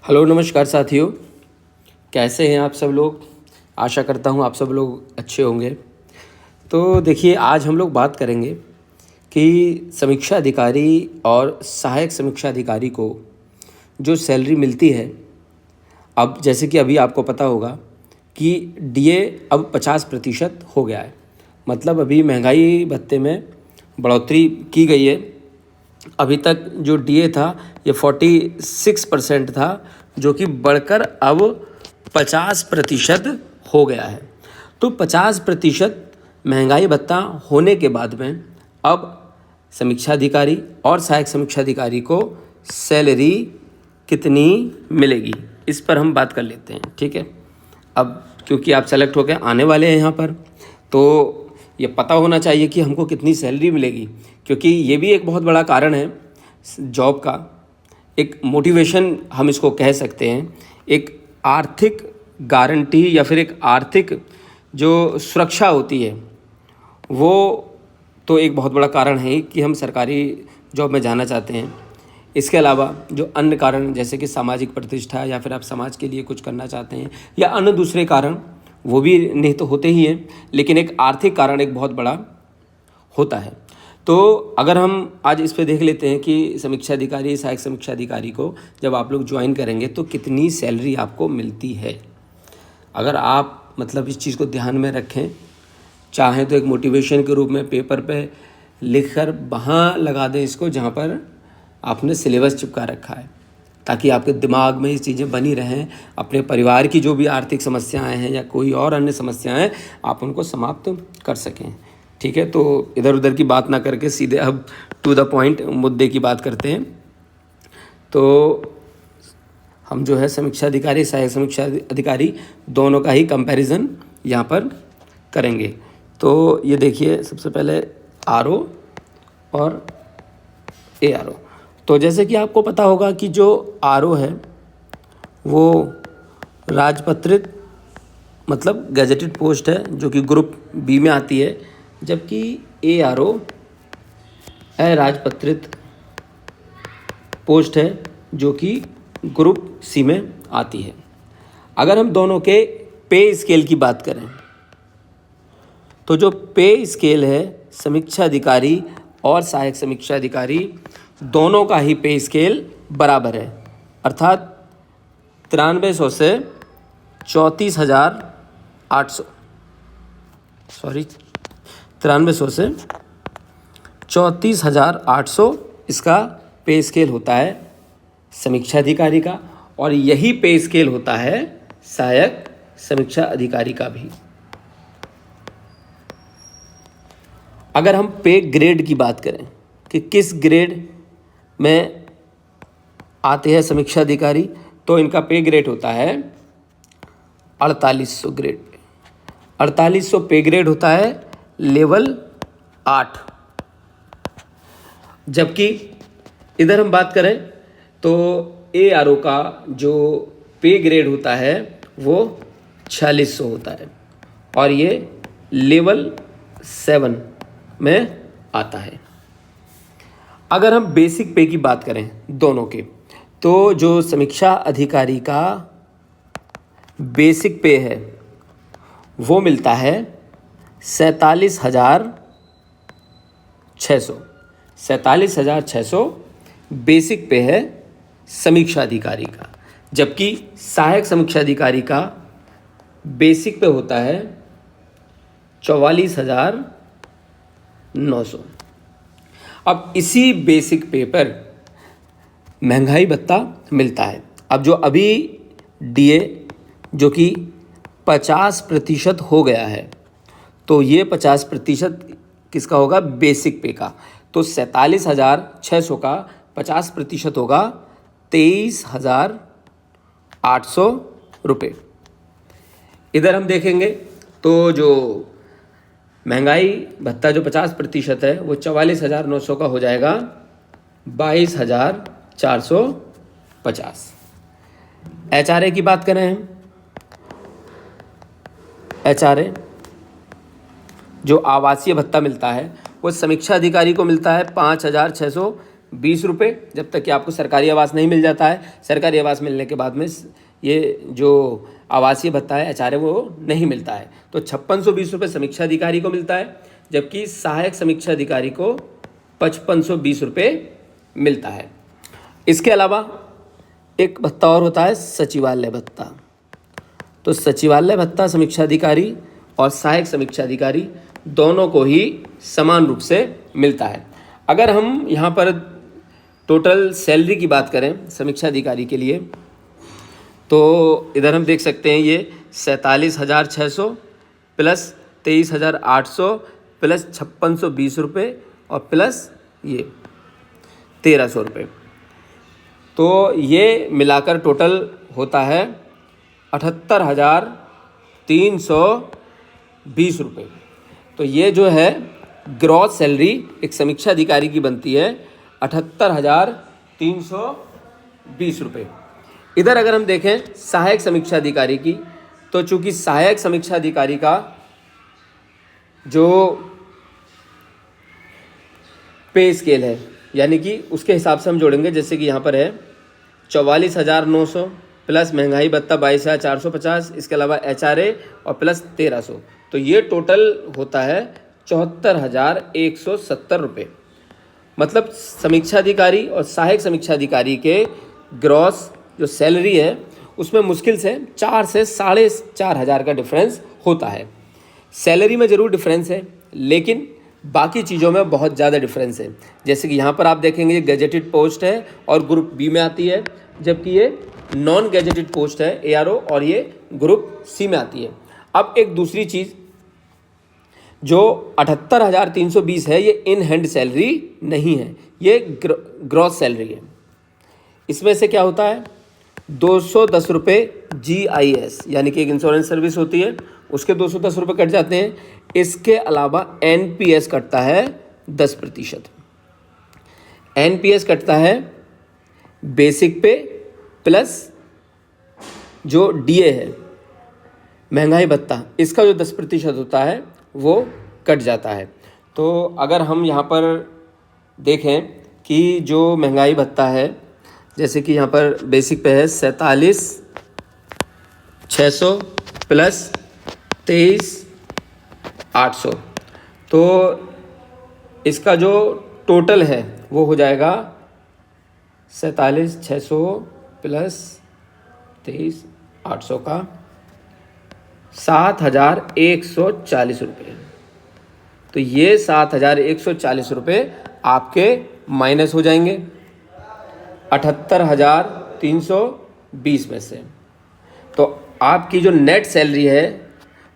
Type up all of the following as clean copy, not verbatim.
Hello नमस्कार साथियों। कैसे हैं आप सब लोग। आशा करता हूं आप सब लोग अच्छे होंगे। तो देखिए, आज हम लोग बात करेंगे कि समीक्षा अधिकारी और सहायक समीक्षा अधिकारी को जो सैलरी मिलती है, अब जैसे कि अभी आपको पता होगा कि डीए अब 50% हो गया है। मतलब अभी महंगाई भत्ते में बढ़ोतरी की गई है। अभी तक जो डीए था ये 46% था, जो कि बढ़कर अब 50% हो गया है। तो 50% महंगाई भत्ता होने के बाद में अब समीक्षा अधिकारी और सहायक समीक्षा अधिकारी को सैलरी कितनी मिलेगी, इस पर हम बात कर लेते हैं। ठीक है। अब क्योंकि आप सेलेक्ट होकर आने वाले हैं यहाँ पर, तो ये पता होना चाहिए कि हमको कितनी सैलरी मिलेगी, क्योंकि ये भी एक बहुत बड़ा कारण है जॉब का। एक मोटिवेशन हम इसको कह सकते हैं, एक आर्थिक गारंटी या फिर एक आर्थिक जो सुरक्षा होती है, वो तो एक बहुत बड़ा कारण है कि हम सरकारी जॉब में जाना चाहते हैं। इसके अलावा जो अन्य कारण, जैसे कि सामाजिक प्रतिष्ठा या फिर आप समाज के लिए कुछ करना चाहते हैं, या अन्य दूसरे कारण, वो भी नहीं तो होते ही हैं, लेकिन एक आर्थिक कारण एक बहुत बड़ा होता है। तो अगर हम आज इस पे देख लेते हैं कि समीक्षा अधिकारी, सहायक समीक्षा अधिकारी को जब आप लोग ज्वाइन करेंगे तो कितनी सैलरी आपको मिलती है। अगर आप मतलब इस चीज़ को ध्यान में रखें, चाहें तो एक मोटिवेशन के रूप में पेपर पे लिखकर वहाँ लगा दें इसको जहाँ पर आपने सिलेबस चिपका रखा है, ताकि आपके दिमाग में ये चीज़ें बनी रहें। अपने परिवार की जो भी आर्थिक समस्याएं हैं या कोई और अन्य समस्याएं, आप उनको समाप्त कर सकें। ठीक है। तो इधर उधर की बात ना करके सीधे अब टू द पॉइंट मुद्दे की बात करते हैं। तो हम जो है समीक्षा अधिकारी, सहायक समीक्षा अधिकारी दोनों का ही कंपैरिजन यहाँ पर करेंगे। तो ये देखिए, सबसे पहले आरओ और एआरओ। तो जैसे कि आपको पता होगा कि जो आरओ है वो राजपत्रित मतलब गैजेटेड पोस्ट है, जो कि ग्रुप बी में आती है, जबकि एआरओ अराजपत्रित पोस्ट है, जो कि ग्रुप सी में आती है। अगर हम दोनों के पे स्केल की बात करें, तो जो पे स्केल है समीक्षा अधिकारी और सहायक समीक्षा अधिकारी दोनों का ही पे स्केल बराबर है, अर्थात 9300 से 34,800 9300 से 34,800 इसका पे स्केल होता है समीक्षा अधिकारी का, और यही पे स्केल होता है सहायक समीक्षा अधिकारी का भी। अगर हम पे ग्रेड की बात करें कि किस ग्रेड में आते हैं समीक्षा अधिकारी, तो इनका पे ग्रेड होता है 4800 ग्रेड पे। 4800 पे ग्रेड होता है लेवल 8। जबकि इधर हम बात करें तो एआरओ का जो पे ग्रेड होता है वो 4600 होता है, और ये लेवल 7 में आता है। अगर हम बेसिक पे की बात करें दोनों के, तो जो समीक्षा अधिकारी का बेसिक पे है वो मिलता है 47,600। 47,600 बेसिक पे है समीक्षा अधिकारी का, जबकि सहायक समीक्षा अधिकारी का बेसिक पे होता है 44,900। अब इसी बेसिक पे पर महंगाई भत्ता मिलता है। अब जो अभी डीए जो कि 50% हो गया है, तो ये 50% किसका होगा? बेसिक पे का। तो 47,600 का 50% होगा 23,800 रुपये। इधर हम देखेंगे तो जो महंगाई भत्ता जो 50% है वो 44,900 का हो जाएगा 22,450। एचआरए की बात करें हम, एचआरए जो आवासीय भत्ता मिलता है वो समीक्षा अधिकारी को मिलता है 5,600 ₹20 जब तक कि आपको सरकारी आवास नहीं मिल जाता है। सरकारी आवास मिलने के बाद में ये जो आवासीय भत्ता है एचआरए वो नहीं मिलता है। तो ₹5620 समीक्षा अधिकारी को मिलता है, जबकि सहायक समीक्षा अधिकारी को ₹5520 मिलता है। इसके अलावा एक भत्ता और होता है सचिवालय भत्ता। तो सचिवालय भत्ता समीक्षा अधिकारी और सहायक समीक्षा अधिकारी दोनों को ही समान रूप से मिलता है। अगर हम यहाँ पर टोटल सैलरी की बात करें समीक्षा अधिकारी के लिए, तो इधर हम देख सकते हैं ये 47,600 प्लस 23,800 प्लस ₹5620 और प्लस ये ₹1,300। तो ये मिलाकर टोटल होता है ₹78,320। तो ये जो है ग्रॉस सैलरी एक समीक्षा अधिकारी की बनती है ₹78,320। इधर अगर हम देखें सहायक समीक्षा अधिकारी की, तो चूंकि सहायक समीक्षा अधिकारी का जो पे स्केल है, यानी कि उसके हिसाब से हम जोड़ेंगे, जैसे कि यहाँ पर है 44,900 प्लस महंगाई भत्ता 22,450, इसके अलावा एचआरए और प्लस 1,300, तो ये टोटल होता है ₹74,170। मतलब समीक्षा अधिकारी और सहायक समीक्षा अधिकारी के ग्रॉस जो सैलरी है उसमें मुश्किल से 4 से 4,500 का डिफरेंस होता है। सैलरी में ज़रूर डिफरेंस है, लेकिन बाकी चीज़ों में बहुत ज़्यादा डिफरेंस है। जैसे कि यहाँ पर आप देखेंगे ये गैजेटेड पोस्ट है और ग्रुप बी में आती है, जबकि ये नॉन गैजेटेड पोस्ट है एआरओ और ये ग्रुप सी में आती है। अब एक दूसरी चीज़, जो 78,320 है ये इन हैंड सैलरी नहीं है, ये ग्रॉस सैलरी है। इसमें से क्या होता है ₹210 GIS, यानी कि एक इंश्योरेंस सर्विस होती है, उसके ₹210 कट जाते हैं। इसके अलावा NPS कटता है 10%। NPS कटता है बेसिक पे प्लस जो DA है महंगाई भत्ता, इसका जो 10% होता है वो कट जाता है। तो अगर हम यहाँ पर देखें कि जो महंगाई भत्ता है, जैसे कि यहाँ पर बेसिक पे है 47,600 प्लस 23,800, तो इसका जो टोटल है वो हो जाएगा 47,600 प्लस 23,800 का ₹7,140। तो ये ₹7,140 आपके माइनस हो जाएंगे 78,320 में से। तो आपकी जो नेट सैलरी है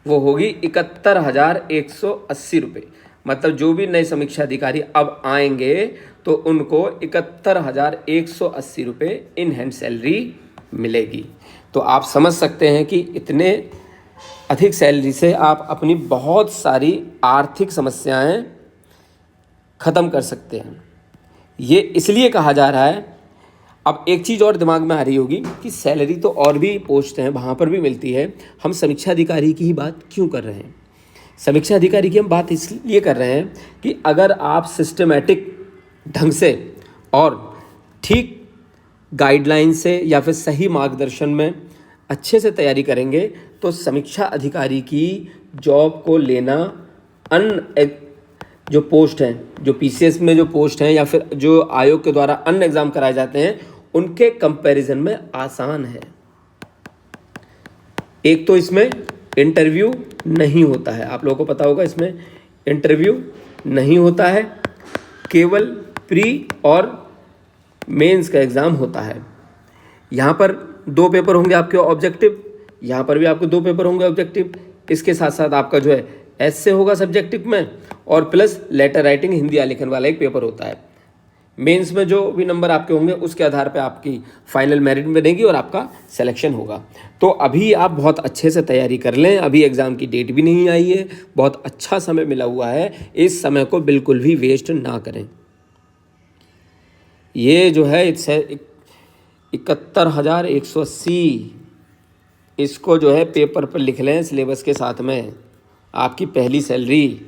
वो होगी ₹71,180। मतलब जो भी नए समीक्षा अधिकारी अब आएंगे तो उनको ₹71,180 इन हैंड सैलरी मिलेगी। तो आप समझ सकते हैं कि इतने अधिक सैलरी से आप अपनी बहुत सारी आर्थिक समस्याएं ख़त्म कर सकते हैं। ये इसलिए कहा जा रहा है। अब एक चीज़ और दिमाग में आ रही होगी कि सैलरी तो और भी पोस्ट हैं वहाँ पर भी मिलती है, हम समीक्षा अधिकारी की ही बात क्यों कर रहे हैं? समीक्षा अधिकारी की हम बात इसलिए कर रहे हैं कि अगर आप सिस्टमेटिक ढंग से और ठीक गाइडलाइन से या फिर सही मार्गदर्शन में अच्छे से तैयारी करेंगे तो समीक्षा अधिकारी की जॉब को लेना अन्य जो पोस्ट हैं, जो PCS में जो पोस्ट हैं या फिर जो आयोग के द्वारा अन्य एग्ज़ाम कराए जाते हैं उनके कंपैरिजन में आसान है। एक तो इसमें इंटरव्यू नहीं होता है, आप लोगों को पता होगा इसमें इंटरव्यू नहीं होता है, केवल प्री और मेंस का एग्ज़ाम होता है। यहाँ पर 2 पेपर होंगे आपके ऑब्जेक्टिव, यहाँ पर भी आपको 2 पेपर होंगे ऑब्जेक्टिव, इसके साथ साथ आपका जो है ऐसे होगा सब्जेक्टिव में और प्लस लेटर राइटिंग हिंदी आलेखन वाला एक पेपर होता है। मेंस में जो भी नंबर आपके होंगे उसके आधार पे आपकी फाइनल मेरिट बनेगी और आपका सिलेक्शन होगा। तो अभी आप बहुत अच्छे से तैयारी कर लें, अभी एग्ज़ाम की डेट भी नहीं आई है, बहुत अच्छा समय मिला हुआ है, इस समय को बिल्कुल भी वेस्ट ना करें। ये जो है 71,180, इसको जो है पेपर पर लिख लें सिलेबस के साथ में, आपकी पहली सैलरी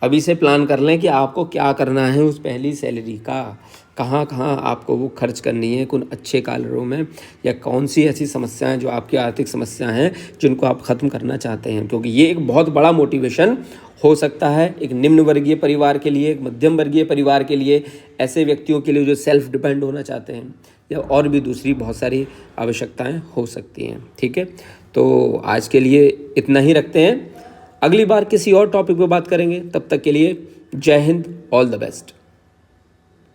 अभी से प्लान कर लें कि आपको क्या करना है उस पहली सैलरी का, कहाँ कहाँ आपको वो खर्च करनी है, कौन अच्छे कार्यों में, या कौन सी ऐसी समस्याएं जो आपकी आर्थिक समस्याएं हैं जिनको आप ख़त्म करना चाहते हैं। क्योंकि ये एक बहुत बड़ा मोटिवेशन हो सकता है एक निम्न वर्गीय परिवार के लिए, एक मध्यम वर्गीय परिवार के लिए, ऐसे व्यक्तियों के लिए जो सेल्फ डिपेंड होना चाहते हैं, या और भी दूसरी बहुत सारी आवश्यकताएं हो सकती हैं। ठीक है, तो आज के लिए इतना ही रखते हैं। अगली बार किसी और टॉपिक पे बात करेंगे। तब तक के लिए जय हिंद, ऑल द बेस्ट।